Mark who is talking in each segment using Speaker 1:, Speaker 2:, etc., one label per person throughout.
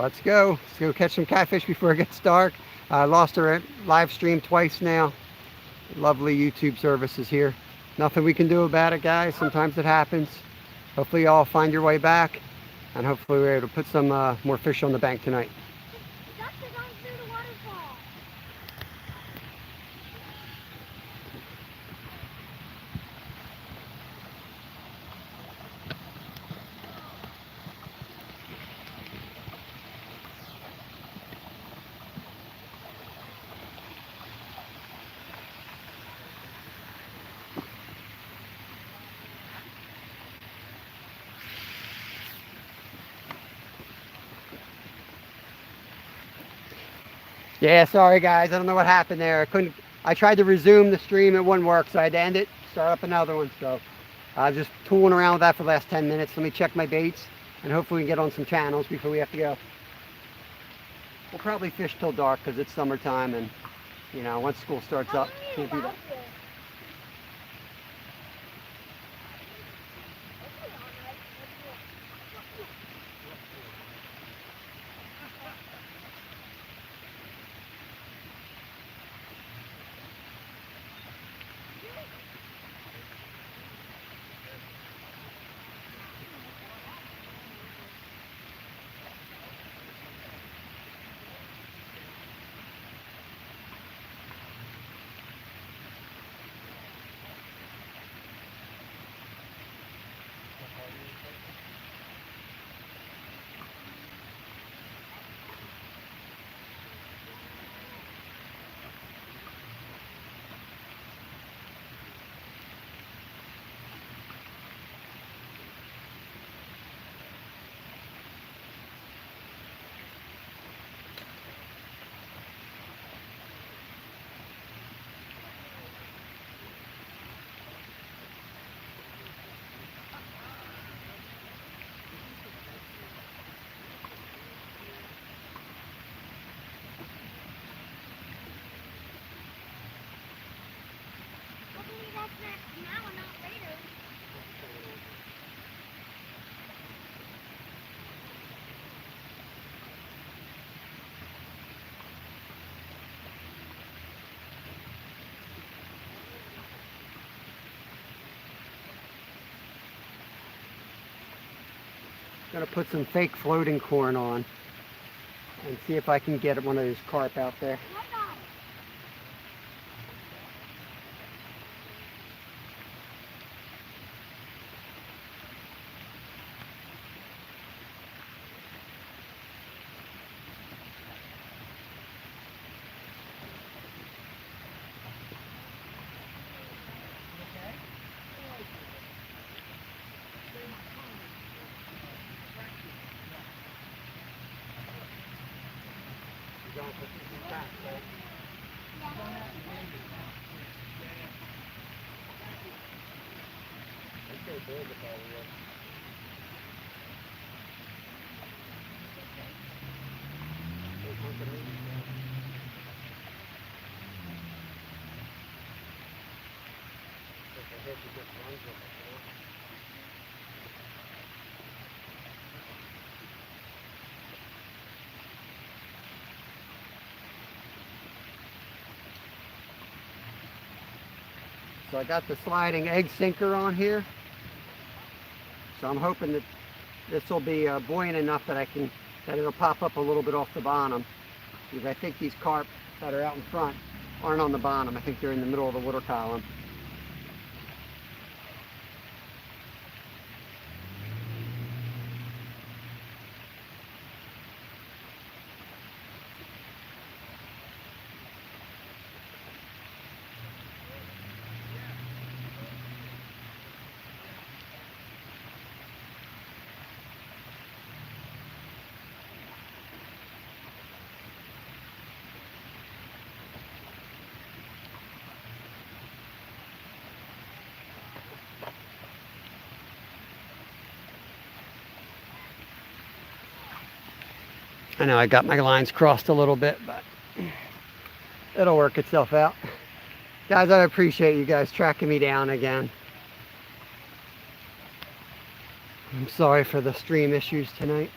Speaker 1: Let's go. Let's go catch some catfish before it gets dark. I lost our live stream twice now. Lovely YouTube services here. Nothing we can do about it, guys. Sometimes it happens. Hopefully y'all find your way back, and hopefully we're able to put some more fish on the bank tonight. Yeah, sorry guys, I don't know what happened there. I tried to resume the stream, it wouldn't work, so I had to end it, start up another one. So just tooling around with that for the last 10 minutes. Let me check my baits, and hopefully we can get on some channels before we have to go. We'll probably fish till dark because it's summertime, and you know, once school starts up, can't do that. Gonna put some fake floating corn on and see if I can get one of those carp out there. So I got the sliding egg sinker on here. So I'm hoping that this will be buoyant enough that that it'll pop up a little bit off the bottom. Because I think these carp that are out in front aren't on the bottom. I think they're in the middle of the water column. I know I got my lines crossed a little bit, but it'll work itself out. Guys, I appreciate you guys tracking me down again. I'm sorry for the stream issues tonight.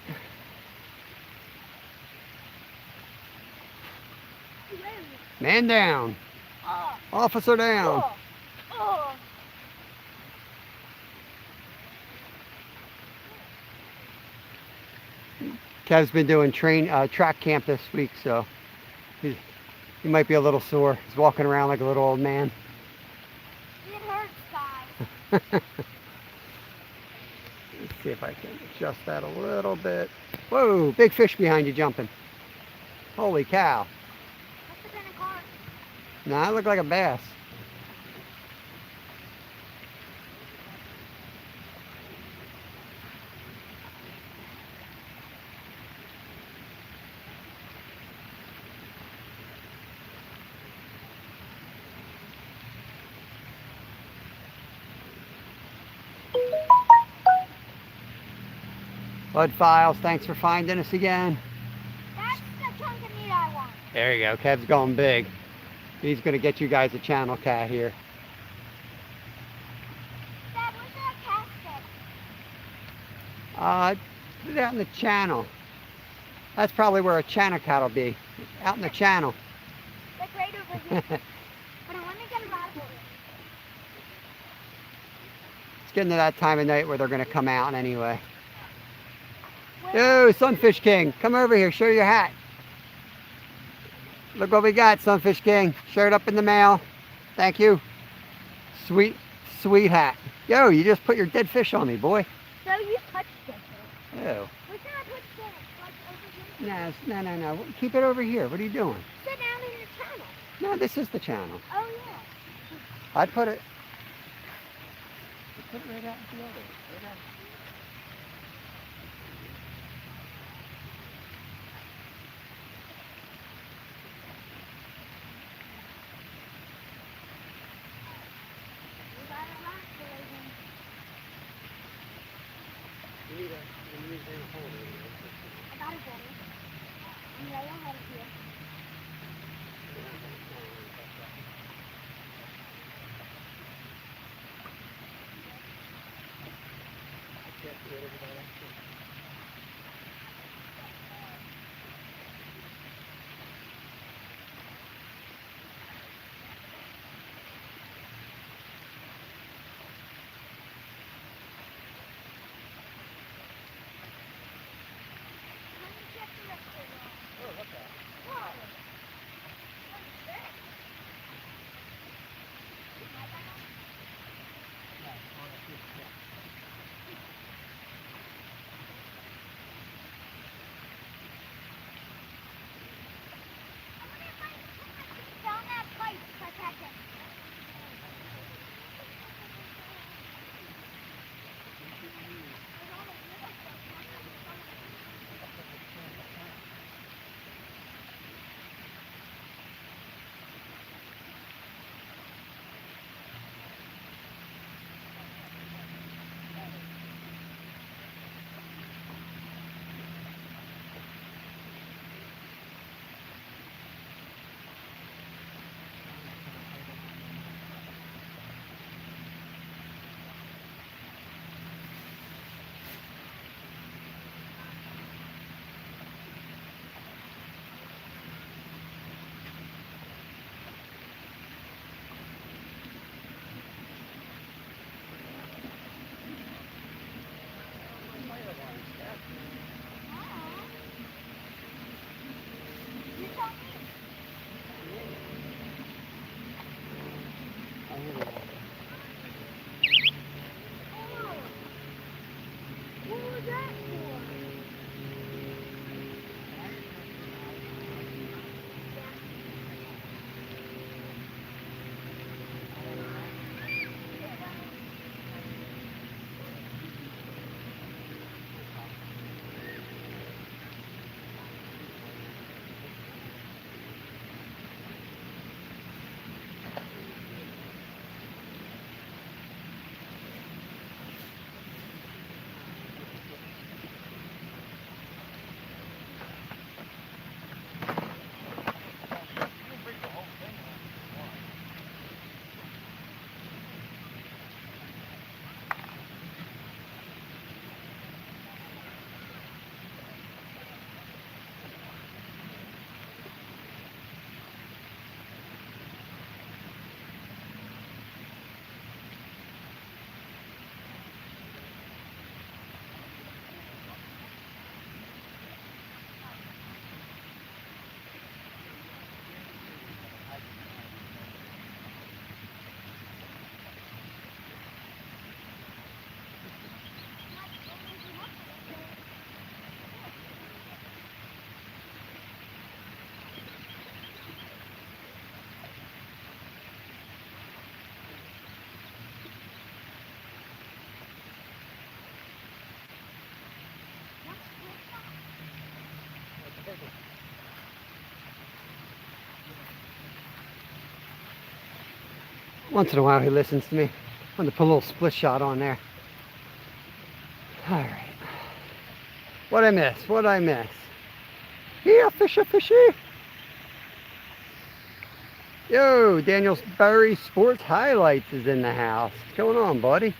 Speaker 1: Man down. Officer down. Kev's been doing track camp this week, so he might be a little sore. He's walking around like a little old man.
Speaker 2: It hurts, guys.
Speaker 1: Let's see if I can adjust that a little bit. Whoa, big fish behind you jumping. Holy cow.
Speaker 2: What's the kind of car?
Speaker 1: Nah, it looked like a bass. Bud Files, thanks for finding us again.
Speaker 2: That's the chunk of meat I want.
Speaker 1: There you go. Kev's going big. He's going to get you guys a channel cat here.
Speaker 2: Dad, where's that casket?
Speaker 1: Put it out in the channel. That's probably where a channel cat will be. Out in the channel.
Speaker 2: Like right over here. But I want to get a rod holder.
Speaker 1: It's getting to that time of night where they're going to come out anyway. Yo, Sunfish King, come over here. Show your hat. Look what we got, Sunfish King. Showed up in the mail. Thank you. Sweet, sweet hat. Yo, you just put your dead fish on me, boy.
Speaker 2: So you touched it.
Speaker 1: Ew.
Speaker 2: Where can I put it? Like over here?
Speaker 1: No. Keep it over here. What are you doing?
Speaker 2: Sit down in the channel.
Speaker 1: No, this is the channel.
Speaker 2: Oh, yeah.
Speaker 1: I'd put it right out in the other. Right out.
Speaker 2: You got a rock holder.
Speaker 1: You need a holder.
Speaker 2: I got it ready. I'm right ahead of you. Check the rest of it.
Speaker 1: Oh, what's that?
Speaker 2: What?
Speaker 1: Once in a while he listens to me. I'm going to put a little split shot on there. All right. What'd I miss? What'd I miss? Yeah, fishy, fishy. Yo, Daniel Berry Sports Highlights is in the house. What's going on, buddy?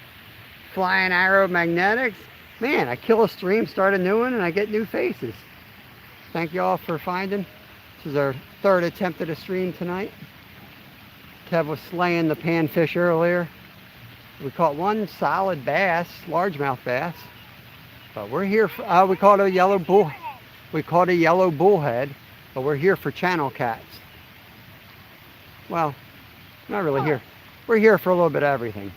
Speaker 1: Flying Arrow Magnetics. Man, I kill a stream, start a new one, and I get new faces. Thank you all for finding. This is our third attempt at a stream tonight. Kev was slaying the panfish earlier. We caught one solid bass, largemouth bass. But we're here for, we caught a yellow bull. We caught a yellow bullhead, but we're here for channel cats. Well, not really here. We're here for a little bit of everything.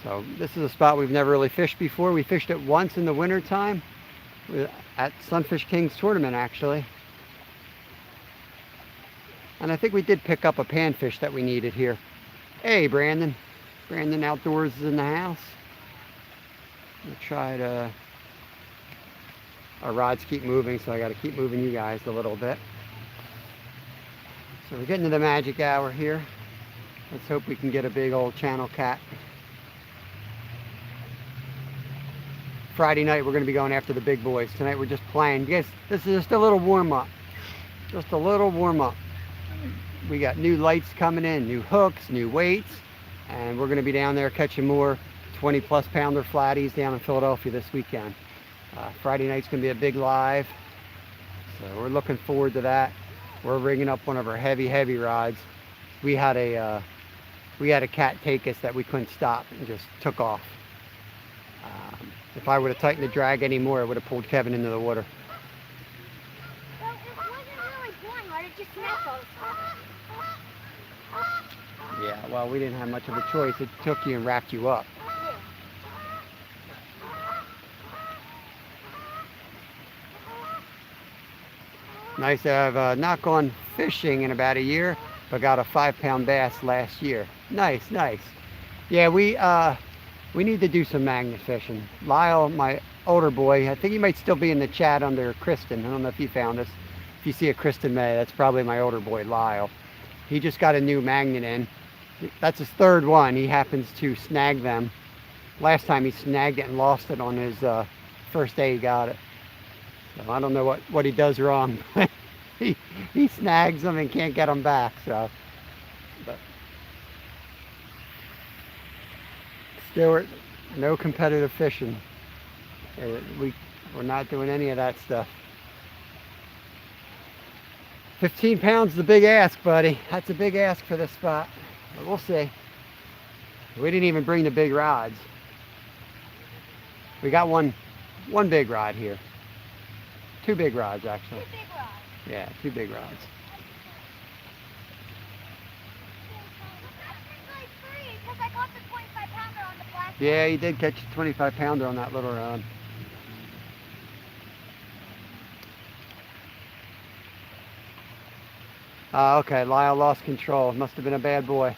Speaker 1: So this is a spot we've never really fished before. We fished it once in the winter time at Sunfish Kings tournament, actually. And I think we did pick up a panfish that we needed here. Hey, Brandon. Brandon Outdoors is in the house. We'll try to... Our rods keep moving, so I got to keep moving you guys a little bit. So we're getting to the magic hour here. Let's hope we can get a big old channel cat. Friday night we're going to be going after the big boys. Tonight we're just playing. Guys, this is just a little warm-up. Just a little warm-up. We got new lights coming in, new hooks, new weights, and we're going to be down there catching more 20-plus pounder flatties down in Philadelphia this weekend. Friday night's going to be a big live, so we're looking forward to that. We're rigging up one of our heavy rods. We had a cat take us that we couldn't stop and just took off. If I would have tightened the drag anymore, it would have pulled Kevin into the water.
Speaker 2: Well, it wasn't really pulling hard, it just snapped all the time.
Speaker 1: Yeah, well, we didn't have much of a choice. It took you and wrapped you up. Nice to have not gone fishing in about a year, but got a 5-pound bass last year. Nice, nice. Yeah, we need to do some magnet fishing. Lyle, my older boy, I think he might still be in the chat under Kristen. I don't know if he found us. If you see a Kristen May, that's probably my older boy, Lyle. He just got a new magnet in. That's his third one. He happens to snag them. Last time he snagged it and lost it on his first day he got it. So I don't know what he does wrong. he snags them and can't get them back. So, but still, no competitive fishing. We're not doing any of that stuff. 15 pounds is a big ask, buddy. That's a big ask for this spot. But we'll see. We didn't even bring the big rods. We got one big rod here. 2 big rods, actually.
Speaker 2: 2 big rods.
Speaker 1: Yeah, 2 big rods.
Speaker 2: Because I caught the 25-pounder on the black.
Speaker 1: Yeah, you did catch a 25-pounder on that little rod. Okay, Lyle lost control. Must have been a bad boy.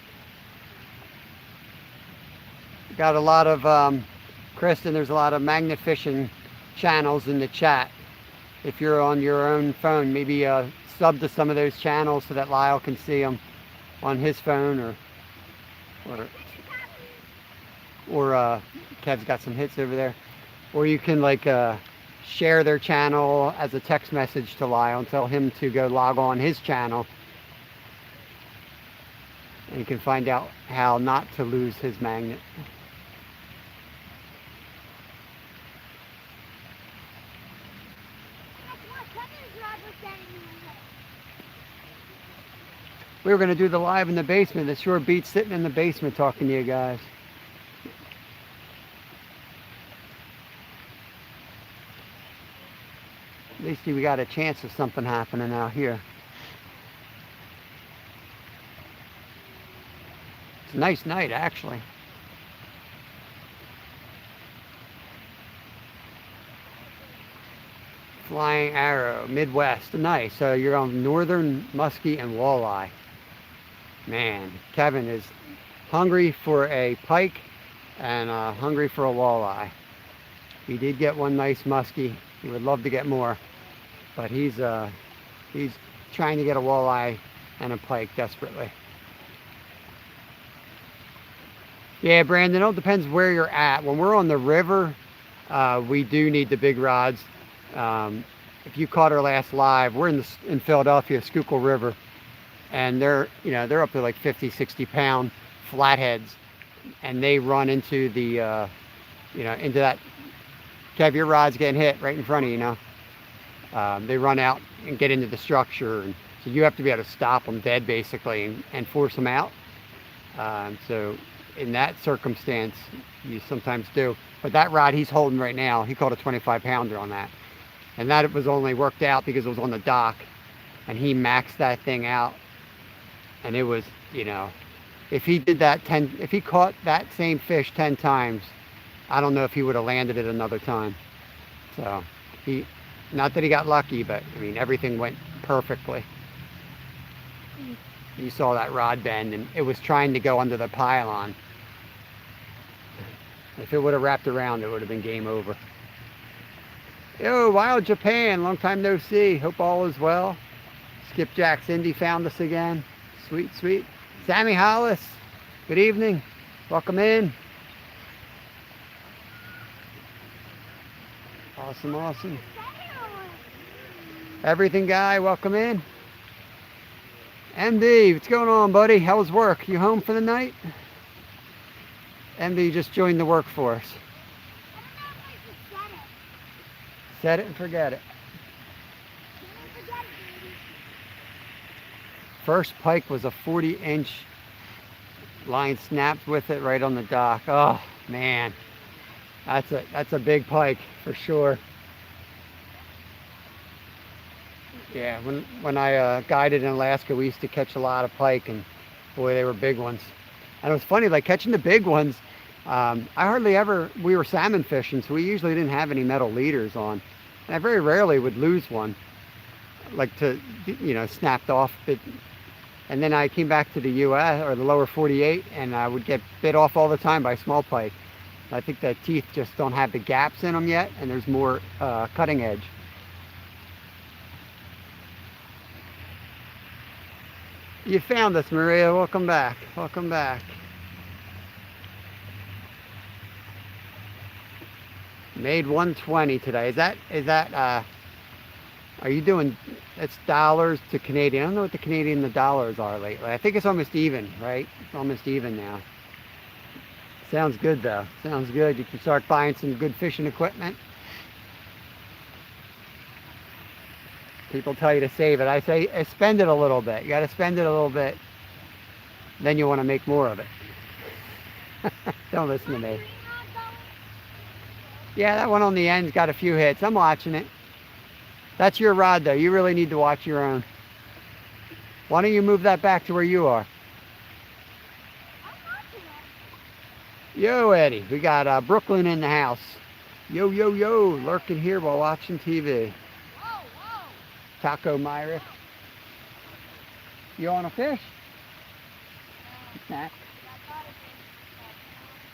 Speaker 1: Got a lot of, Kristen, there's a lot of magnet fishing channels in the chat. If you're on your own phone, maybe sub to some of those channels so that Lyle can see them on his phone, or Kev's got some hits over there. Or you can like share their channel as a text message to Lyle and tell him to go log on his channel. And you can find out how not to lose his magnet. We were going to do the live in the basement. It sure beats sitting in the basement talking to you guys. At least we got a chance of something happening out here. It's a nice night, actually. Flying Arrow, Midwest, nice. So you're on northern muskie and walleye. Man, Kevin is hungry for a pike and hungry for a walleye. He did get one nice muskie. He would love to get more, but he's trying to get a walleye and a pike desperately. Yeah, Brandon, it all depends where you're at. When we're on the river, we do need the big rods. Um, if you caught our last live, we're in Philadelphia, Schuylkill River, and they're up to like 50, 60 pound flatheads, and they run into the into that. Kev, your rod's getting hit right in front of you now. They run out and get into the structure, and so you have to be able to stop them dead basically and force them out. So in that circumstance, you sometimes do. But that rod he's holding right now, he caught a 25 pounder on that, and that was only worked out because it was on the dock, and he maxed that thing out, and it was, if he did that if he caught that same fish 10 times, I don't know if he would have landed it another time. So not that he got lucky, but I mean, everything went perfectly. You saw that rod bend, and it was trying to go under the pylon. If it would have wrapped around, it would have been game over. Yo, Wild Japan, long time no see. Hope all is well. Skipjack Cindy found us again. Sweet, sweet. Sammy Hollis, good evening. Welcome in. Awesome, awesome. Everything guy, welcome in. MD, what's going on, buddy? How was work? You home for the night? MD just joined the workforce. Set it and forget it. First pike was a 40-inch line, snapped with it right on the dock. Oh man, that's a big pike for sure. Yeah, when I guided in Alaska, we used to catch a lot of pike, and boy, they were big ones. And it was funny, like catching the big ones. We were salmon fishing, so we usually didn't have any metal leaders on. And I very rarely would lose one, like snapped off. And then I came back to the US, or the lower 48, and I would get bit off all the time by small pike. I think the teeth just don't have the gaps in them yet, and there's more cutting edge. You found us, Maria. Welcome back. Welcome back. Made 120 today. Is that are you doing, it's dollars to Canadian? I don't know what the Canadian and the dollars are lately. I think it's almost even, right? It's almost even now. Sounds good though. Sounds good. You can start buying some good fishing equipment. People tell you to save it. I say spend it a little bit. You got to spend it a little bit. Then you want to make more of it. Don't listen to me. Yeah, that one on the end's got a few hits. I'm watching it. That's your rod though. You really need to watch your own. Why don't you move that back to where you are? Yo, Eddie. We got Brooklyn in the house. Yo, yo, yo. Lurking here while watching TV. Taco Myrick. You want a fish? Nah.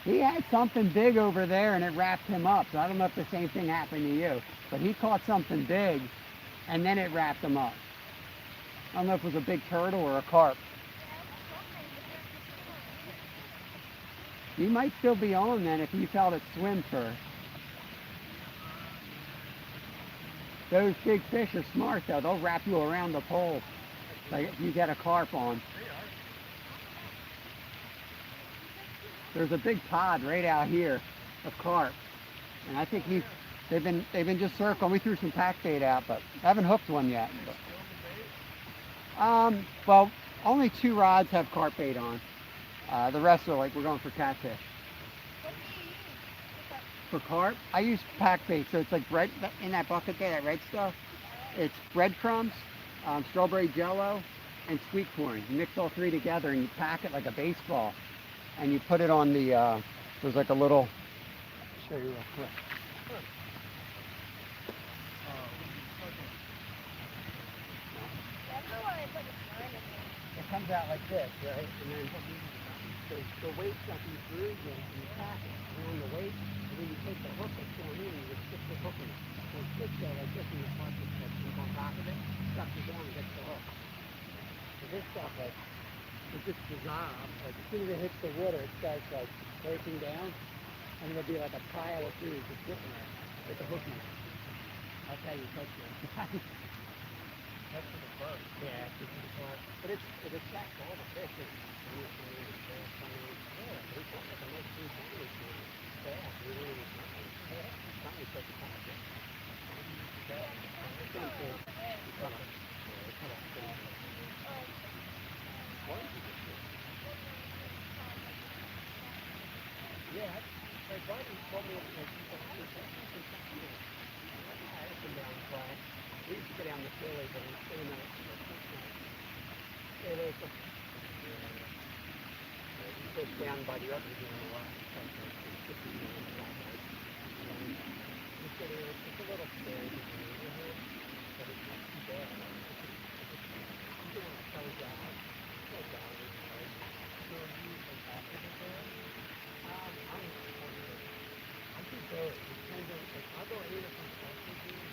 Speaker 1: He had something big over there and it wrapped him up. So I don't know if the same thing happened to you. But he caught something big and then it wrapped him up. I don't know if it was a big turtle or a carp. You might still be on then if you felt it swim first. Those big fish are smart though. They'll wrap you around the pole. Like if you get a carp on. There's a big pod right out here of carp. And I think they've been just circling. We threw some pack bait out, but I haven't hooked one yet. Well, only 2 rods have carp bait on. The rest are like we're going for catfish. For carp, I use pack bait, so it's like bread in that bucket there, that red stuff. It's breadcrumbs, strawberry jello, and sweet corn. You mix all 3 together and you pack it like a baseball, and you put it on the. There's like a little. I'll show you real quick. It comes out like this, right? And then the weight stuff you through, and you pack it around the weight. And then you take the hook that's going in and you stick the hook in it. So it sits there like this and you punch it on top of it, sucks it down and gets the hook. So this stuff, like, it just dissolves. Like as soon as it hits the water, it starts like breaking down, and there'll be like a pile of food just sitting there with the hook in it. That's how you catch it.
Speaker 3: That's for the bird.
Speaker 1: Yeah, it's just the part. But it attracts all the fish. It's like a nice blue sandwich. Yeah, really nice. Yeah, it's finally such a concept. Yeah, my buddy told me like he's like, "Hey, that's something I had come down and try." We used to get down the Philly, but I'm still not. Stay away from. He goes down by the other here in a while. It's like 50 minutes down there. It's a little scary in the neighborhood, but it's not too bad. You don't want to close out. It's no dollars. So you like after the day. I think so. It depends on, like, I'll go anywhere from second grade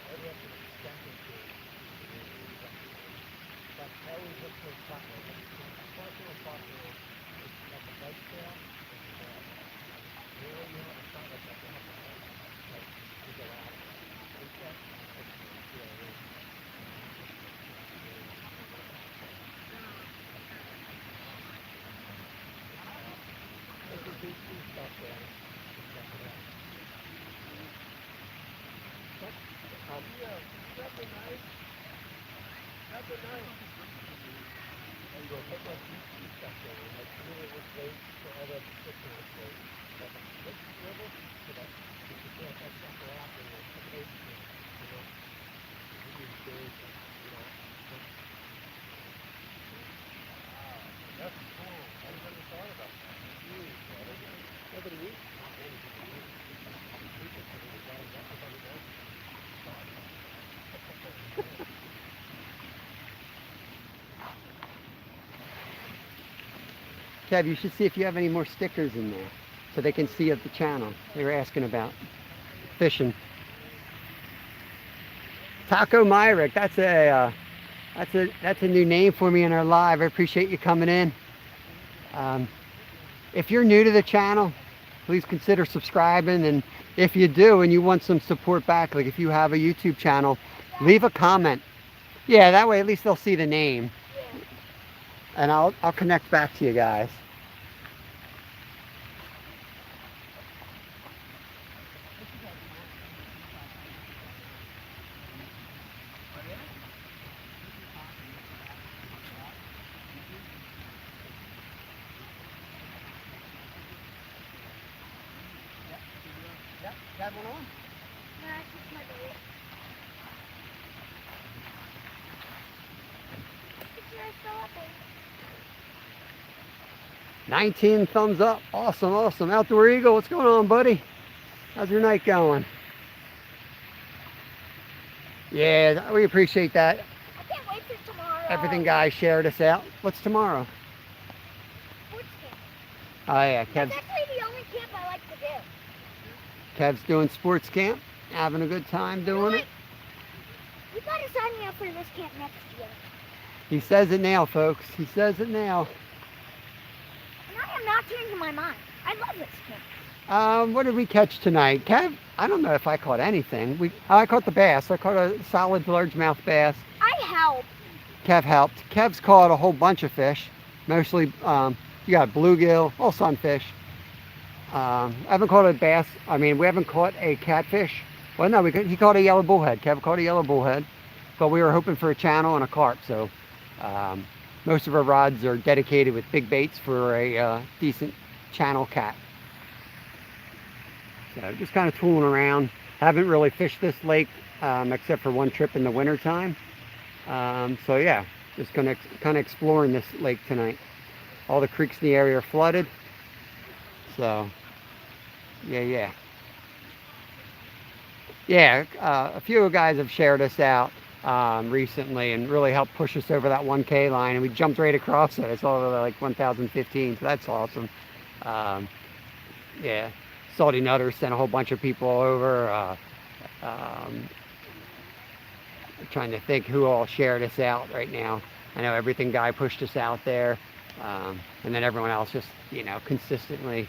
Speaker 1: all the way up to the second grade. But I always look for a spot like a personal spot now. It's like a bike trail. Really, you have a spot like that. You have to like, to go out. Like that. There's a big stuff there. Nothing nice. Nothing nice. And go put my deep stuff down. Like really with weight for all that fiction with weight. But let's dribble so that you can get that stuff out and like put weight in it. You know? You can do it, you know.
Speaker 3: That's cool. I never thought about that.
Speaker 1: Nobody eats. Kev, you should see if you have any more stickers in there so they can see at the channel. They were asking about fishing. Taco Myrick, that's a new name for me in our live. I appreciate you coming in. If you're new to the channel, please consider subscribing, and if you do and you want some support back, like if you have a YouTube channel, leave a comment. Yeah, that way at least they'll see the name. And I'll connect back to you guys. Yep, got one on?
Speaker 2: No, it's just my bait. It's yours still up there.
Speaker 1: 19 thumbs up. Awesome, awesome. Outdoor Eagle, what's going on, buddy? How's your night going? Yeah, we appreciate that.
Speaker 2: I can't wait for tomorrow.
Speaker 1: Everything guys shared us out. What's tomorrow?
Speaker 2: Sports camp.
Speaker 1: Oh yeah,
Speaker 2: That's actually the only camp I like to do.
Speaker 1: Kev's doing sports camp, having a good time doing it.
Speaker 2: You gotta sign me up for this camp next year.
Speaker 1: He says it now, folks. He says it now.
Speaker 2: And I am not changing my mind. I love this camp.
Speaker 1: What did we catch tonight? Kev, I don't know if I caught anything. I caught the bass. I caught a solid largemouth bass.
Speaker 2: I helped.
Speaker 1: Kev helped. Kev's caught a whole bunch of fish. Mostly, you got bluegill, all sunfish. I haven't caught a bass. I mean, we haven't caught a catfish. Well, no, he caught a yellow bullhead. Kev caught a yellow bullhead. But we were hoping for a channel and a carp. So most of our rods are dedicated with big baits for a decent channel cat. So just kind of tooling around. Haven't really fished this lake except for one trip in the winter time. So yeah, just gonna kind of exploring this lake tonight. All the creeks in the area are flooded. So yeah. A few guys have shared us out recently and really helped push us over that 1K line, and we jumped right across it. It's all like 1,015, so that's awesome. Yeah. Salty Nutter sent a whole bunch of people over. Trying to think who all shared us out right now. I know Everything Guy pushed us out there. And then everyone else just, consistently,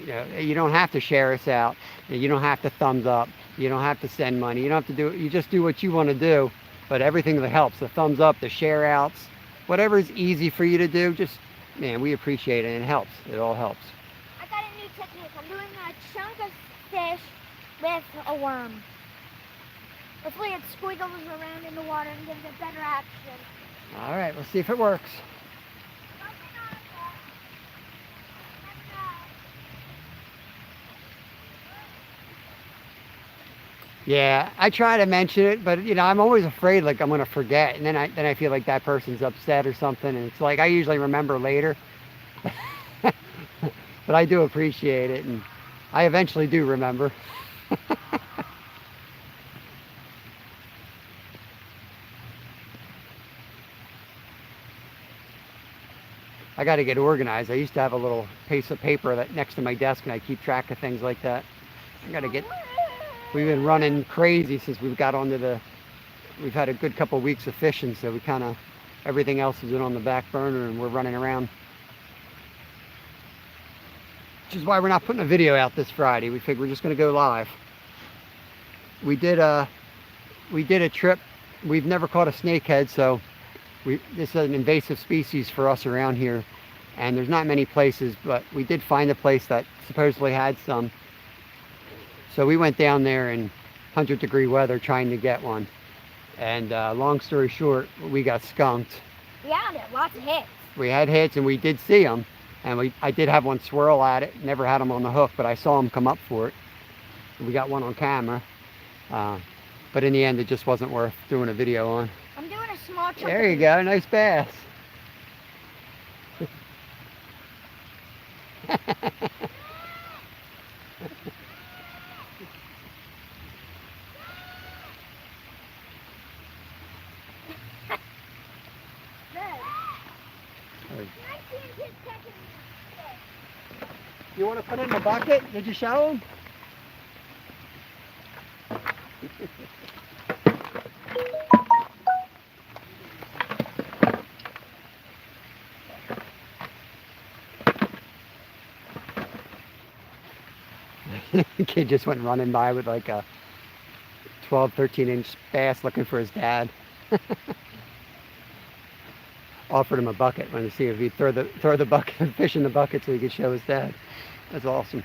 Speaker 1: you don't have to share us out. You don't have to thumbs up. You don't have to send money. You don't have to do, you just do what you want to do. But everything that helps, the thumbs up, the share outs, whatever is easy for you to do, just, man, we appreciate it, and it helps. It all helps.
Speaker 2: I got a new technique. I'm doing a chunk of fish with a worm. Hopefully it squiggles around in the water and gives it better action.
Speaker 1: All right, let's see if it works. Yeah, I try to mention it, but I'm always afraid like I'm gonna forget, and then I feel like that person's upset or something, and it's like I usually remember later. But I do appreciate it, and I eventually do remember. I got to get organized. I used to have a little piece of paper that next to my desk, and I keep track of things like that. I got to get. We've been running crazy since we've got onto the. We've had a good couple of weeks of fishing, so we kind of everything else has been on the back burner, and we're running around. Which is why we're not putting a video out this Friday. We figured we're just going to go live. We did a trip. We've never caught a snakehead, so this is an invasive species for us around here, and there's not many places, but we did find a place that supposedly had some. So we went down there in 100-degree weather trying to get one, and long story short, we got skunked.
Speaker 2: Yeah, there lots of hits.
Speaker 1: We had hits, and we did see them, and I did have one swirl at it. Never had him on the hook, but I saw him come up for it. We got one on camera, but in the end, it just wasn't worth doing a video on.
Speaker 2: I'm doing a small chunk.
Speaker 1: There you go, nice bass. You want to put it in the bucket? Did you show him? The kid just went running by with like a 12, 13-inch bass looking for his dad. Offered him a bucket, wanted to see if he'd throw the bucket, fish in the bucket so he could show his dad. That's awesome.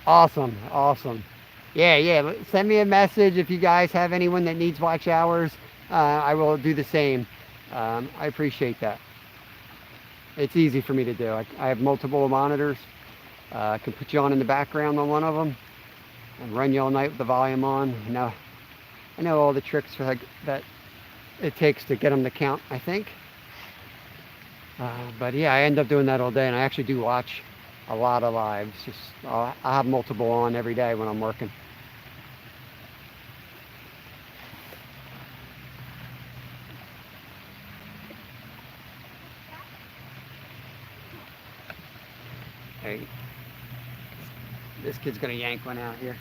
Speaker 1: Awesome. Yeah. Send me a message if you guys have anyone that needs watch hours. I will do the same. I appreciate that. It's easy for me to do. I have multiple monitors. I can put you on in the background on one of them and run you all night with the volume on. I know all the tricks that it takes to get them to count, I think. But yeah, I end up doing that all day, and I actually do watch a lot of lives. I have multiple on every day when I'm working. Hey, this kid's gonna yank one out here.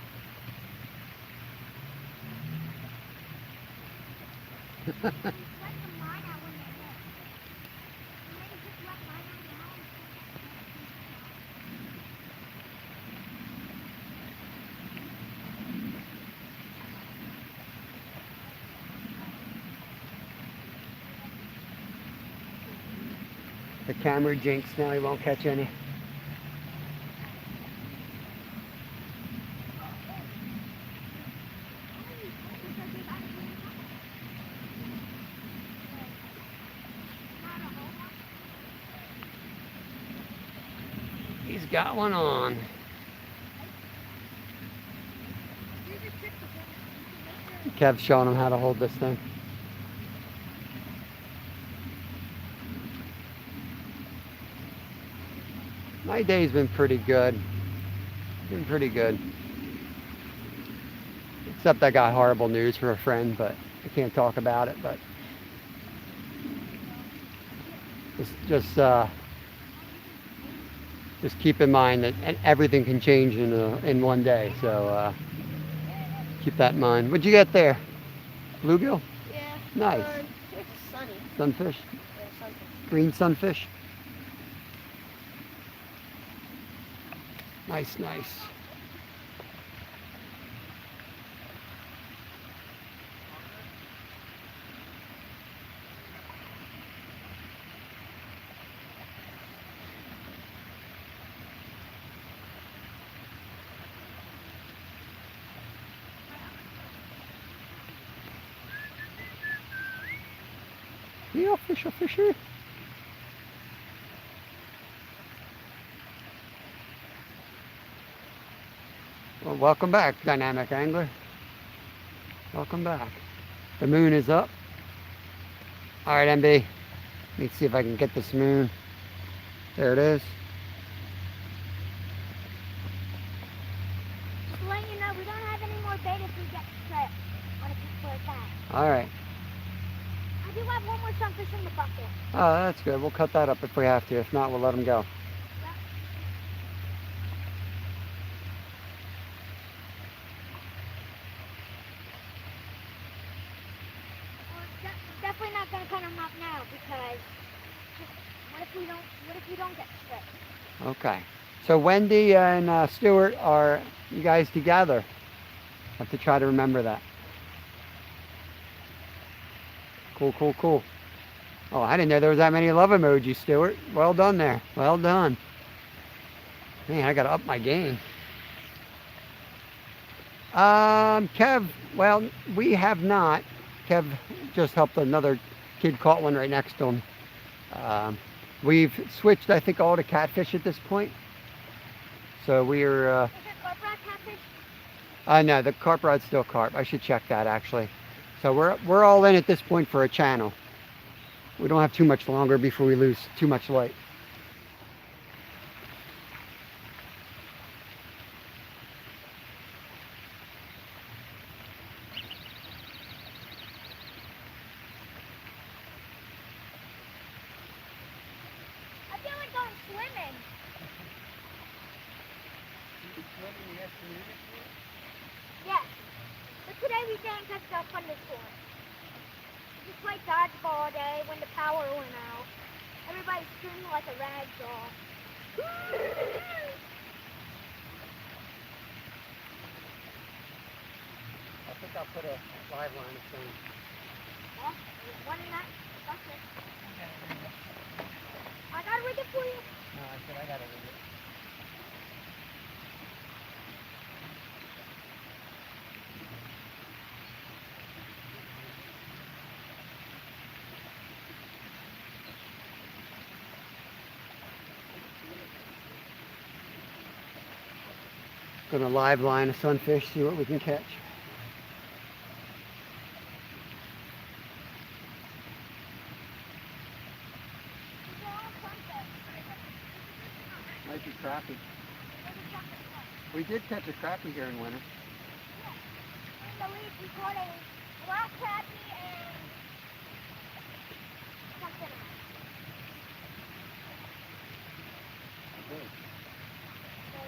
Speaker 1: The camera jinx now, he won't catch any. He's got one on. Kev's showing him how to hold this thing. My day's been pretty good. Except I got horrible news for a friend, but I can't talk about it. But just keep in mind that everything can change in one day. So keep that in mind. What'd you get there? Bluegill?
Speaker 2: Yeah.
Speaker 1: Nice.
Speaker 2: It's sunny.
Speaker 1: Sunfish?
Speaker 2: Yeah, something.
Speaker 1: Green sunfish? Nice, nice. Yeah, fisher, fisher. Well, welcome back, dynamic angler. Welcome back. The moon is up. All right, MB. Let's see if I can get this moon. There it is.
Speaker 2: Just to let you know, we don't have any more bait if we get stripped on a piece like that.
Speaker 1: All right.
Speaker 2: I do have one more sunfish in the bucket.
Speaker 1: Oh, that's good. We'll cut that up if we have to. If not, we'll let them go.
Speaker 2: Definitely not gonna cut them up now because what if we don't get stripped?
Speaker 1: Okay. So Wendy and Stuart, are you guys together? Have to try to remember that. Cool, cool, cool. Oh, I didn't know there was that many love emojis, Stuart. Well done there. Well done. Man, I gotta up my game. Kev, well, we have not. Kev just helped another kid caught one right next to him. We've switched, I think, all to catfish at this point. So we're,
Speaker 2: Is it carp rod catfish?
Speaker 1: no, the carp rod's still carp. I should check that actually. So we're all in at this point for a channel. We don't have too much longer before we lose too much light.
Speaker 2: I feel like going swimming.
Speaker 3: You swimming in the afternoon this year?
Speaker 2: Yes. But today we didn't catch the thunderstorm. We just played dodgeball all day when the power went out. Everybody screamed like a rag doll.
Speaker 1: I think I'll put a live line of thing.
Speaker 2: Well, there's one in that bucket. I gotta rig it for you.
Speaker 1: No, I said I gotta read it. Gonna live line a sunfish, see what we can catch.
Speaker 2: These are all sunsets.
Speaker 1: Might be crappie. We did catch a crappie here in winter.
Speaker 2: In the leaf, we caught a black crappie and something else. So,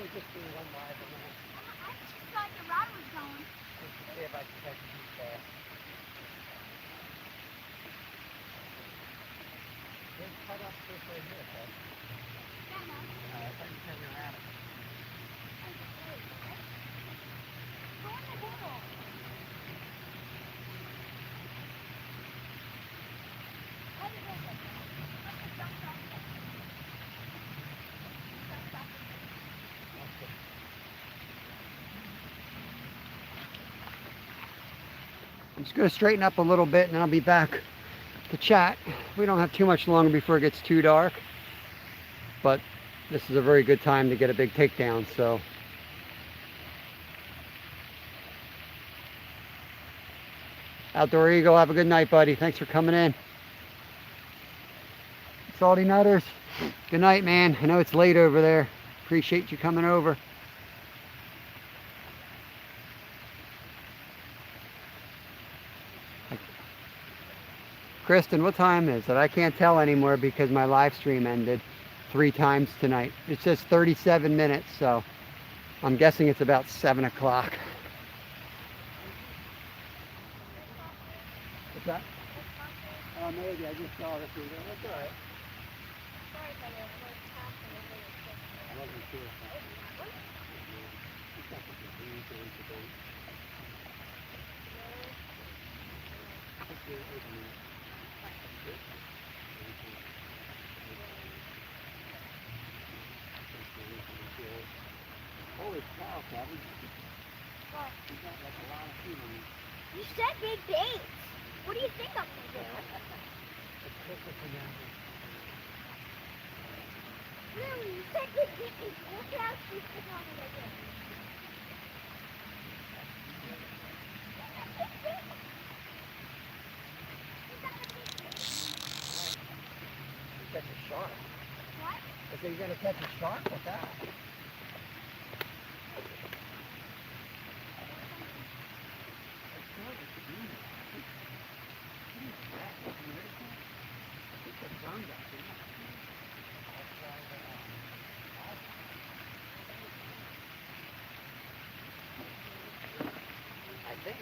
Speaker 1: usually just do one live on that.
Speaker 2: I just thought the rod was going.
Speaker 1: Just to see if I can catch a deep bass. There's cut up this right here, okay?
Speaker 2: Yeah, no.
Speaker 1: I thought you said you're out of it.
Speaker 2: Go in the hole. What is it? What's the jump off?
Speaker 1: I'm just going to straighten up a little bit and then I'll be back to chat. We don't have too much longer before it gets too dark, but this is a very good time to get a big takedown. So Outdoor Eagle, have a good night, buddy. Thanks for coming in. Salty Nutters, good night, man. I know it's late over there. Appreciate you coming over. Kristen, what time is it? I can't tell anymore because my live stream ended 3 times tonight. It says 37 minutes, so I'm guessing it's about 7 o'clock. What's that? Oh, maybe. I just saw this one. That's all right. I wasn't sure. Holy cow, Kevin.
Speaker 2: What?
Speaker 1: You got like a lot of food on you.
Speaker 2: You said big baits. What do you think I'm going to do?
Speaker 1: It's Christopher down here.
Speaker 2: Really? You said big baits. Look at how she's sitting on it again.
Speaker 1: You catch a shark.
Speaker 2: What?
Speaker 1: I said, you're going to catch a shark with that. I think.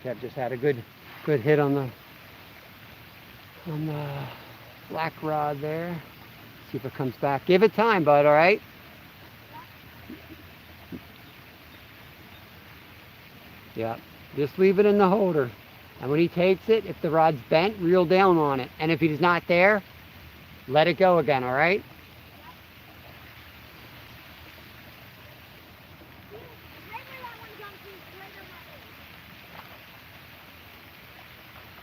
Speaker 1: Kev just had a good hit on the black rod there. See if it comes back. Give it time, bud, all right? Yeah, just leave it in the holder. And when he takes it, if the rod's bent, reel down on it. And if he's not there, let it go again, all right?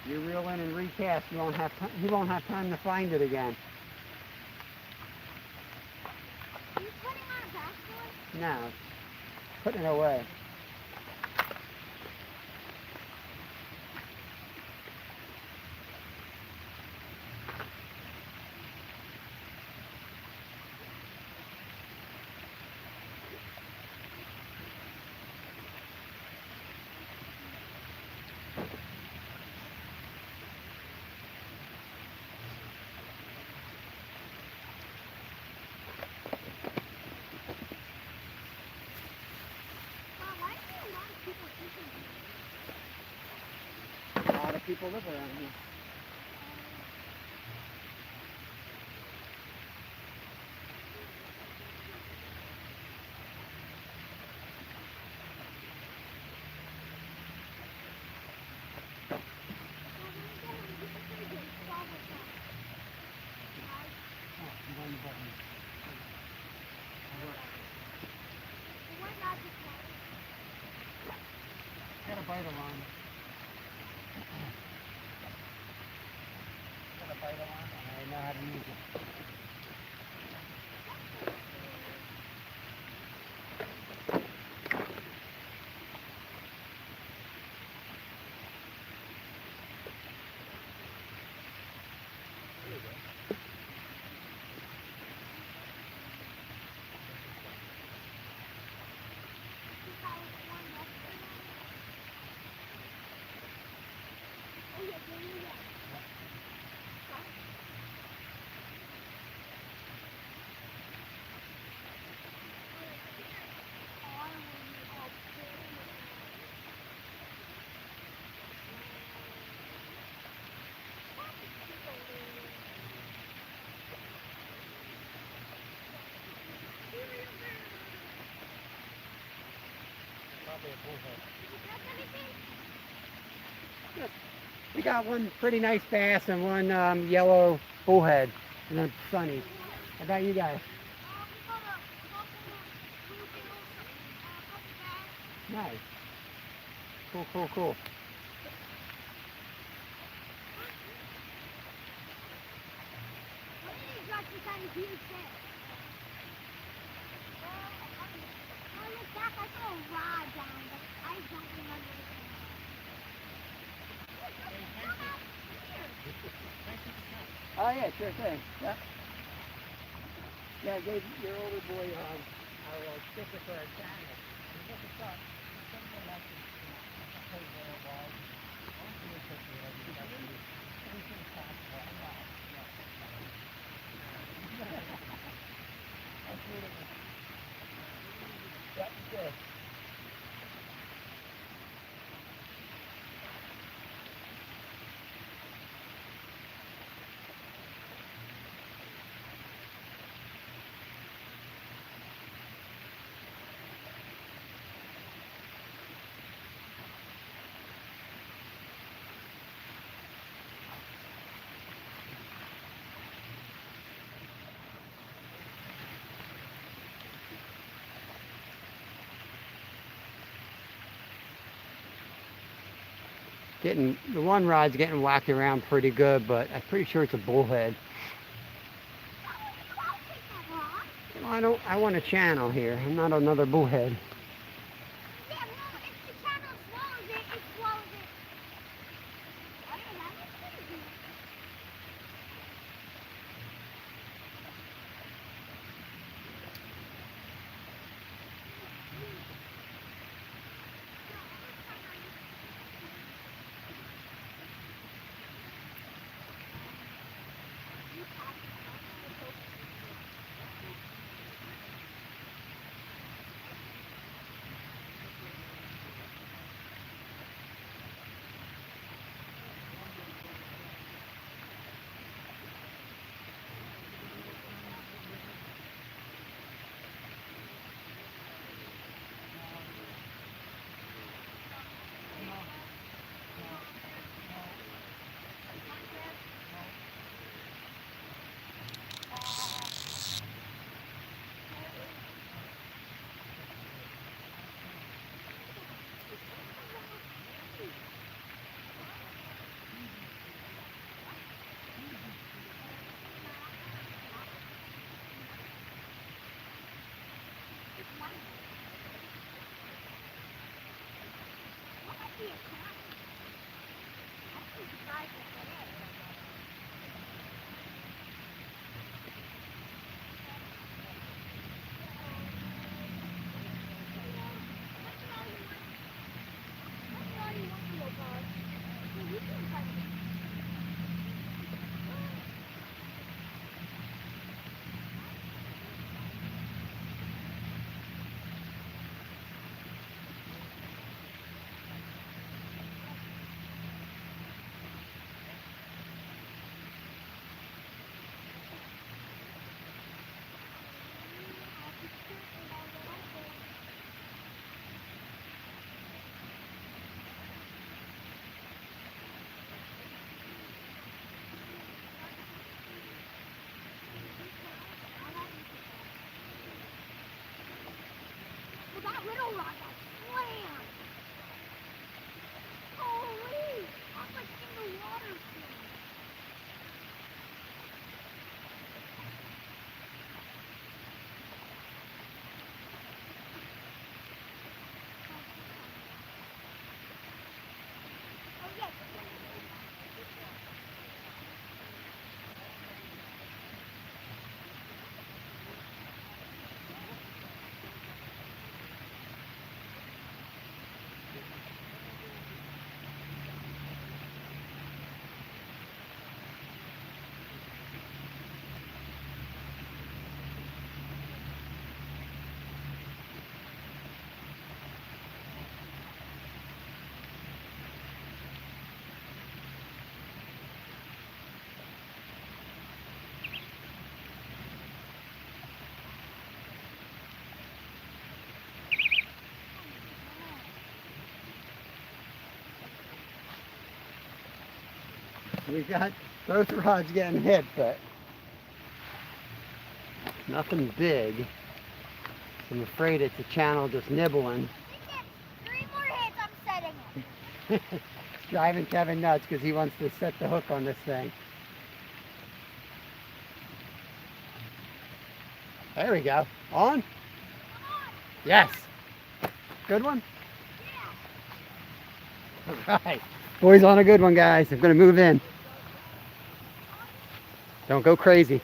Speaker 1: You reel in and recast, he won't have time to find it again.
Speaker 2: Are you putting on a backboard?
Speaker 1: No, putting it away. A lot of people live around here. Got a bite line. Got a fight on, and I know how to use it.
Speaker 3: Probably a bullhead.
Speaker 1: We got one pretty nice bass and one yellow bullhead, and then sunny. How about you guys? Nice. Cool, cool, cool. Oh yeah, sure thing. Yep. Yeah, I gave your older boy our sticker for our channel. Yep, good. The one rod's getting whacked around pretty good, but I'm pretty sure it's a bullhead. Well, I want a channel here. I'm not another bullhead. We got both rods getting hit, but nothing big. I'm afraid it's a channel just nibbling.
Speaker 2: Three more hits, I'm setting it.
Speaker 1: It's driving Kevin nuts because he wants to set the hook on this thing. There we go. On? Yes. Good one?
Speaker 2: Yeah.
Speaker 1: All right. Boys on a good one, guys. I'm going to move in. Don't go crazy.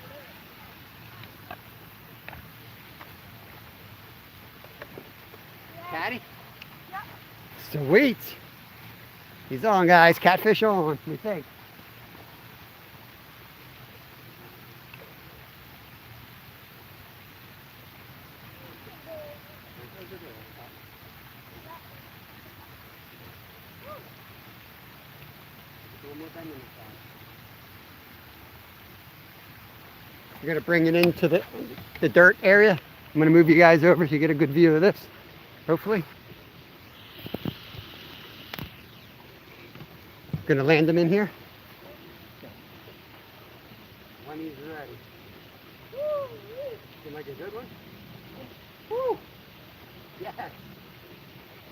Speaker 1: Caddy?
Speaker 2: Yep.
Speaker 1: Sweet. He's on, guys. Catfish on. What do you think? We're going to bring it into the dirt area. I'm going to move you guys over so you get a good view of this, hopefully. Going to land them in here. When he's ready. Seem like a good one? Woo! Yes.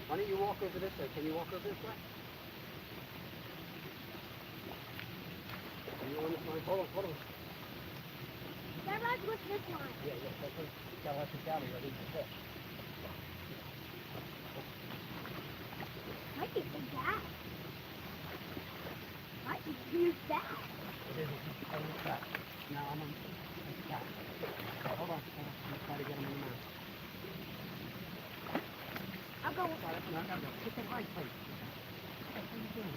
Speaker 1: Why don't you walk over this way? Can you walk over this way? Are you on this line? Hold on.
Speaker 2: That rod's with this line.
Speaker 1: Yeah, that's what you gotta let this down. You're ready to fish.
Speaker 2: Might be big bass. Might be huge bass.
Speaker 1: It is a huge bass. No, I'm on this bass. Hold on. I'm trying to get him in the mouth.
Speaker 2: I'll go with that.
Speaker 1: No. Get the right place. What are you doing?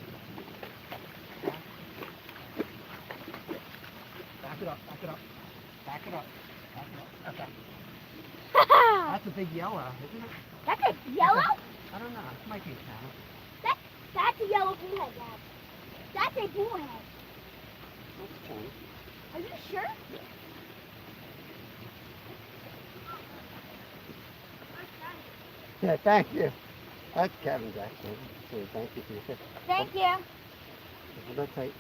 Speaker 1: Back it up. Okay. That's a big yellow, isn't it?
Speaker 2: That's a yellow?
Speaker 1: I don't know. It might be a channel.
Speaker 2: That's a yellow bullhead, Dad. That's a bullhead.
Speaker 1: That's a channel.
Speaker 2: Are you sure?
Speaker 1: Yeah, thank you. That's Kevin's actually. So thank you for your fish.
Speaker 2: Thank you.
Speaker 1: Hold that tight.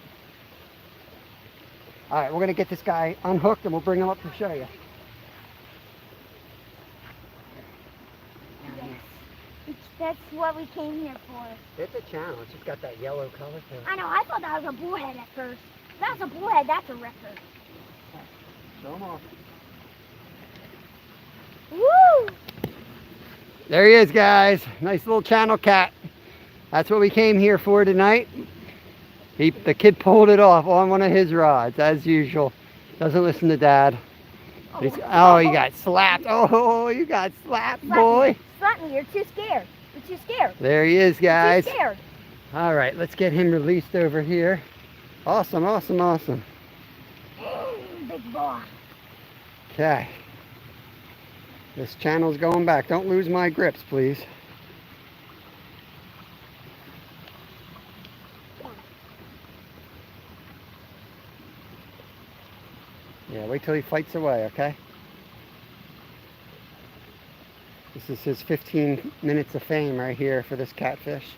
Speaker 1: All right, we're going to get this guy unhooked and we'll bring him up to show you.
Speaker 2: That's what we came here for.
Speaker 1: It's a channel. It's just got that yellow color to it.
Speaker 2: I know. I thought that was a bullhead at first. If that was a bullhead, that's a record.
Speaker 1: Show him off.
Speaker 2: Woo!
Speaker 1: There he is, guys. Nice little channel cat. That's what we came here for tonight. The kid pulled it off on one of his rods, as usual. Doesn't listen to Dad. Oh, you got slapped. Oh, you got slapped, boy.
Speaker 2: Slap me. You're too scared. You're too scared.
Speaker 1: There he is, guys.
Speaker 2: You're too scared.
Speaker 1: All right, let's get him released over here. Awesome.
Speaker 2: Big boy.
Speaker 1: Okay. This channel's going back. Don't lose my grips, please. Yeah, wait till he fights away, okay? This is his 15 minutes of fame right here for this catfish.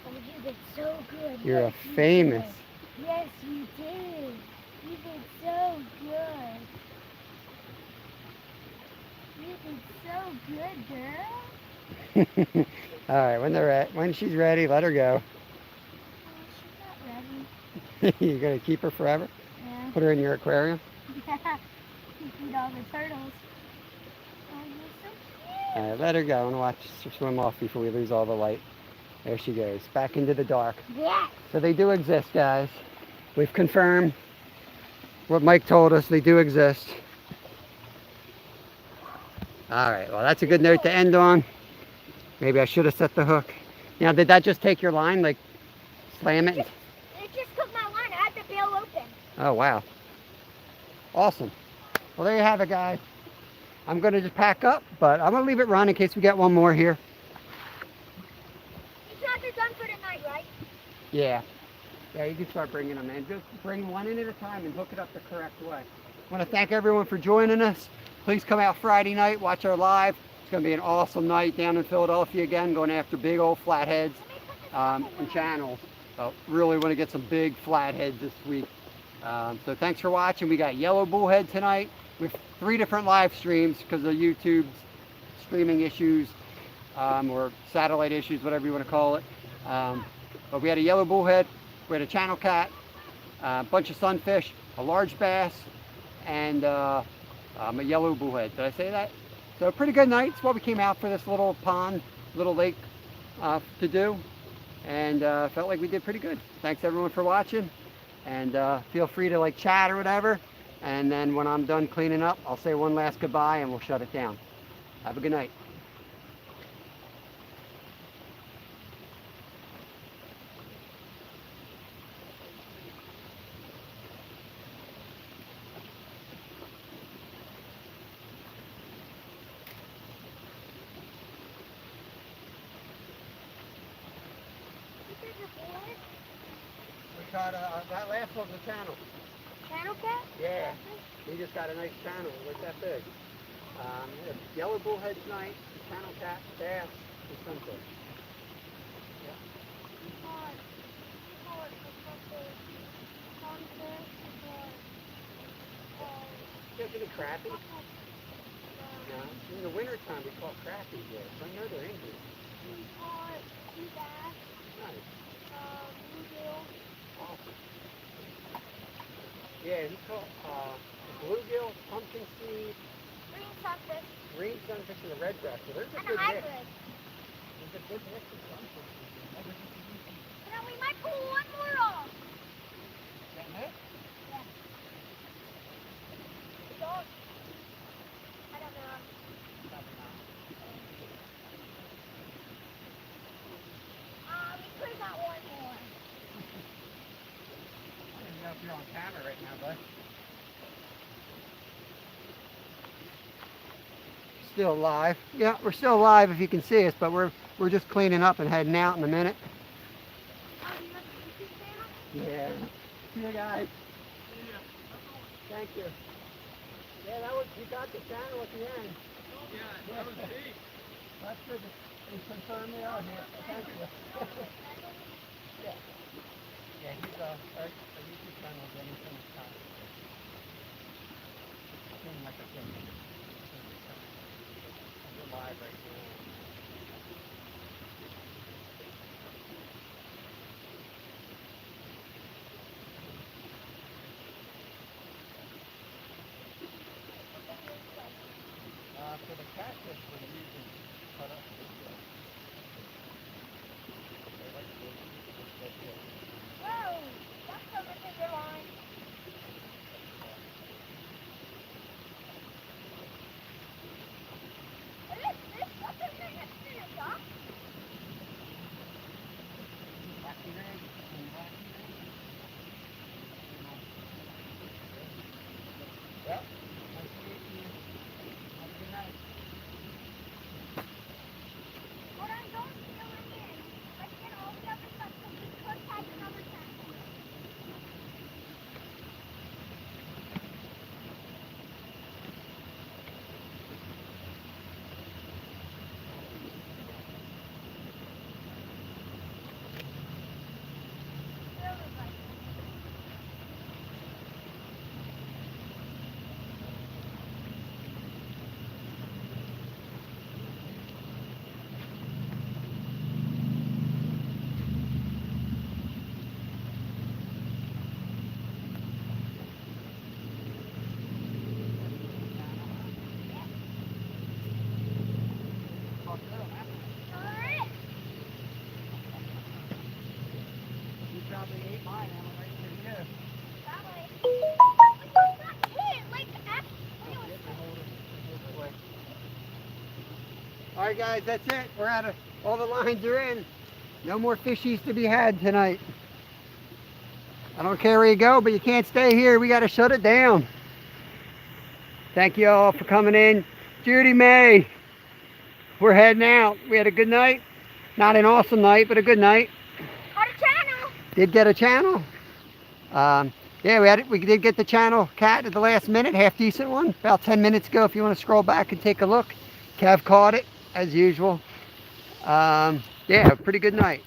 Speaker 2: Oh, you did so good.
Speaker 1: You're
Speaker 2: Yes,
Speaker 1: a
Speaker 2: you
Speaker 1: famous.
Speaker 2: did. Yes, you did. You did so good. You did so good, girl.
Speaker 1: All right, when she's ready, let her go.
Speaker 2: Oh, she's not ready.
Speaker 1: You're gonna keep her forever?
Speaker 2: Yeah.
Speaker 1: Put her in your aquarium?
Speaker 2: Yeah. You feed all the turtles. Oh, you're so cute.
Speaker 1: All right, let her go and watch her swim off before we lose all the light. There she goes, back into the dark.
Speaker 2: Yeah.
Speaker 1: So they do exist, guys. We've confirmed what Mike told us. They do exist. All right, well, that's a good note to end on. Maybe I should have set the hook. Now, did that just take your line, like slam it?
Speaker 2: It just took my line. I had the bail open.
Speaker 1: Oh, wow. Awesome. Well, there you have it, guys. I'm going to just pack up, but I'm going to leave it run in case we get one more here.
Speaker 2: These rods are done for tonight, right?
Speaker 1: Yeah. Yeah, you can start bringing them in. Just bring one in at a time and hook it up the correct way. I want to thank everyone for joining us. Please come out Friday night, watch our live. It's going to be an awesome night down in Philadelphia again, going after big old flatheads and channels. Really want to get some big flatheads this week. So thanks for watching. We got yellow bullhead tonight with 3 different live streams because of YouTube's streaming issues or satellite issues, whatever you want to call it. But we had a yellow bullhead, we had a channel cat, a bunch of sunfish, a large bass, and a yellow bullhead. Did I say that? So pretty good night. It's what we came out for this little pond, little lake to do. And felt like we did pretty good. Thanks everyone for watching. And feel free to like chat or whatever. And then when I'm done cleaning up, I'll say one last goodbye and we'll shut it down. Have a good night. We caught that last one's a channel.
Speaker 2: Channel cat?
Speaker 1: Yeah. We just got a nice channel. Like that big. Yellow bullhead tonight, channel cat, bass, and sunfish. Yeah. Catching a crappie? No. In the wintertime we caught crappies there, so I know they're English.
Speaker 2: We caught 2 bass,
Speaker 1: Nice.
Speaker 2: bluegill.
Speaker 1: Awesome. Yeah, he caught bluegill, pumpkin seed,
Speaker 2: Green sunfish.
Speaker 1: green sunfish, and a red breast. So there's a
Speaker 2: And
Speaker 1: good
Speaker 2: a
Speaker 1: mix.
Speaker 2: hybrid.
Speaker 1: There's a good mix of sunfish.
Speaker 2: Now we might pull one more off.
Speaker 1: Getting it?
Speaker 2: Yeah. The dog. I don't know. We could have got one more.
Speaker 1: I don't know if you're on camera right now, bud. Still live. Yeah, we're still live if you can see us, but we're just cleaning up and heading out in a minute.
Speaker 2: Oh, do you have the YouTube channel?
Speaker 1: Yeah. See you guys. Thank you. Yeah, you got the channel at the end.
Speaker 3: Yeah, that was deep.
Speaker 1: That's good. They confirmed me out here. Thank you. Yeah. Yeah, he's our YouTube channel is anything that's kind of seems like a thing. We're live right now. For the catfish we're using cut up this way. They like to use this way.
Speaker 2: Whoa, that's so much in your line. This fucking thing is finished, huh?
Speaker 1: Wacky rig and wacky rig. Yep. Nice to meet you. Have a good night.
Speaker 2: Hold on, don't fill it in. Let's get all the other stuff so we could catch another channel. Alright.
Speaker 1: You probably ate mine. I'm right through you.
Speaker 2: That way. Like, that's not it. Like, that's...
Speaker 1: All right, guys, that's it. We're out of all the lines are in. No more fishies to be had tonight. I don't care where you go, but you can't stay here. We got to shut it down. Thank you all for coming in. Judy May, we're heading out. We had a good night. Not an awesome night, but a good night.
Speaker 2: Got a channel.
Speaker 1: Did get a channel. Yeah, we did get the channel cat at the last minute, half decent one, about 10 minutes ago if you want to scroll back and take a look. Kev caught it, as usual. Yeah, pretty good night.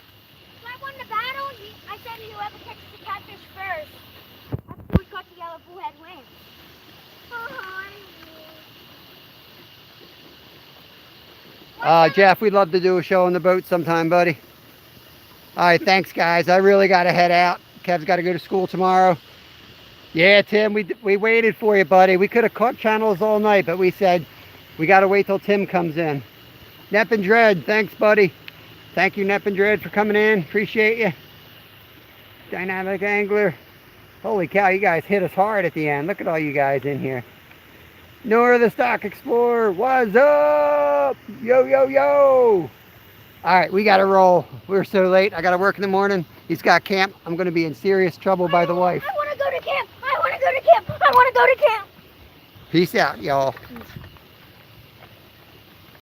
Speaker 2: So I won the battle. I said see whoever catches the catfish first. After we caught the yellow bullhead wins.
Speaker 1: Jeff, we'd love to do a show on the boat sometime, buddy. All right, thanks, guys. I really got to head out. Kev's got to go to school tomorrow. Yeah, Tim, we waited for you, buddy. We could have caught channels all night, but we said we got to wait till Tim comes in. Nep and Dread, thanks, buddy. Thank you, Nep and Dread, for coming in. Appreciate you. Dynamic Angler. Holy cow, you guys hit us hard at the end. Look at all you guys in here. Nora the Stock Explorer, what's up? Yo, yo, yo. All right, we got to roll. We're so late. I got to work in the morning. He's got camp. I'm going to be in serious trouble by the wife.
Speaker 2: I want to go to camp. I want to go to camp. I want to go to camp.
Speaker 1: Peace out, y'all.